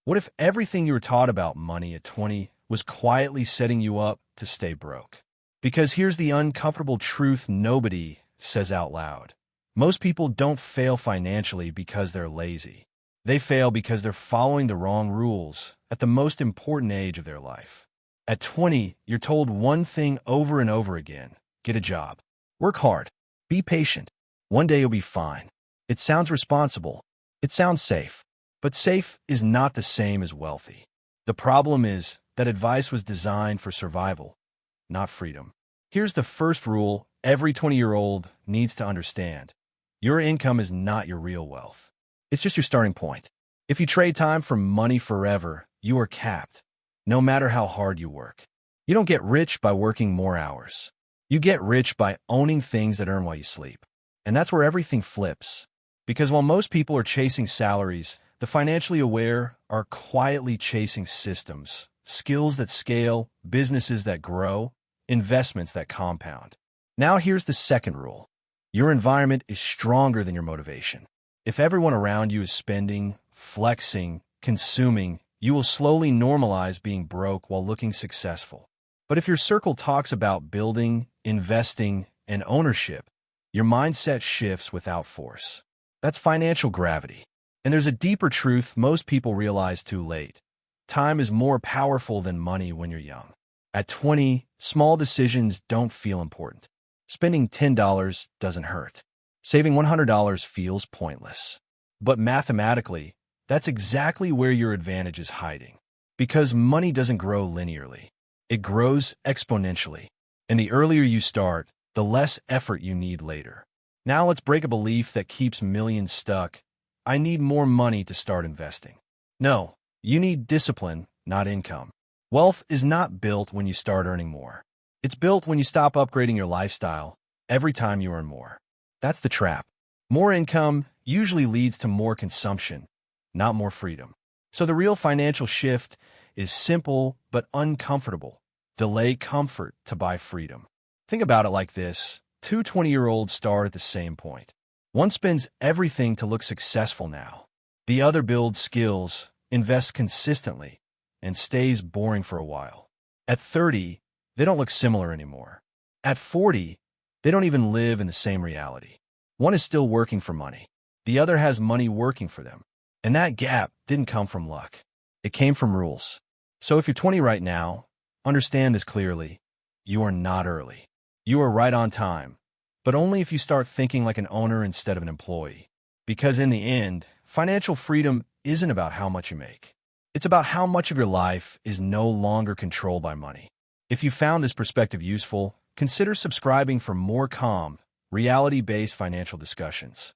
What if everything you were taught about money at 20 was quietly setting you up to stay broke? Because here's the uncomfortable truth nobody says out loud. Most people don't fail financially because they're lazy. They fail because they're following the wrong rules at the most important age of their life. At 20, you're told one thing over and over again: get a job, work hard, be patient. One day you'll be fine. It sounds responsible. It sounds safe. But safe is not the same as wealthy. The problem is that advice was designed for survival, not freedom. Here's the first rule every 20-year-old needs to understand. Your income is not your real wealth. It's just your starting point. If you trade time for money forever, you are capped, no matter how hard you work. You don't get rich by working more hours. You get rich by owning things that earn while you sleep. And that's where everything flips. Because while most people are chasing salaries, the financially aware are quietly chasing systems, skills that scale, businesses that grow, investments that compound. Now here's the second rule. Your environment is stronger than your motivation. If everyone around you is spending, flexing, consuming, you will slowly normalize being broke while looking successful. But if your circle talks about building, investing, and ownership, your mindset shifts without force. That's financial gravity. And there's a deeper truth most people realize too late. Time is more powerful than money when you're young. At 20, small decisions don't feel important. Spending $10 doesn't hurt. Saving $100 feels pointless. But mathematically, that's exactly where your advantage is hiding. Because money doesn't grow linearly. It grows exponentially. And the earlier you start, the less effort you need later. Now let's break a belief that keeps millions stuck. I need more money to start investing. No, you need discipline, not income. Wealth is not built when you start earning more. It's built when you stop upgrading your lifestyle every time you earn more. That's the trap. More income usually leads to more consumption, not more freedom. So the real financial shift is simple but uncomfortable. Delay comfort to buy freedom. Think about it like this. Two 20-year-olds start at the same point. One spends everything to look successful now. The other builds skills, invests consistently, and stays boring for a while. At 30, they don't look similar anymore. At 40, they don't even live in the same reality. One is still working for money. The other has money working for them. And that gap didn't come from luck. It came from rules. So if you're 20 right now, understand this clearly. You are not early. You are right on time. But only if you start thinking like an owner instead of an employee. Because in the end, financial freedom isn't about how much you make. It's about how much of your life is no longer controlled by money. If you found this perspective useful, consider subscribing for more calm, reality-based financial discussions.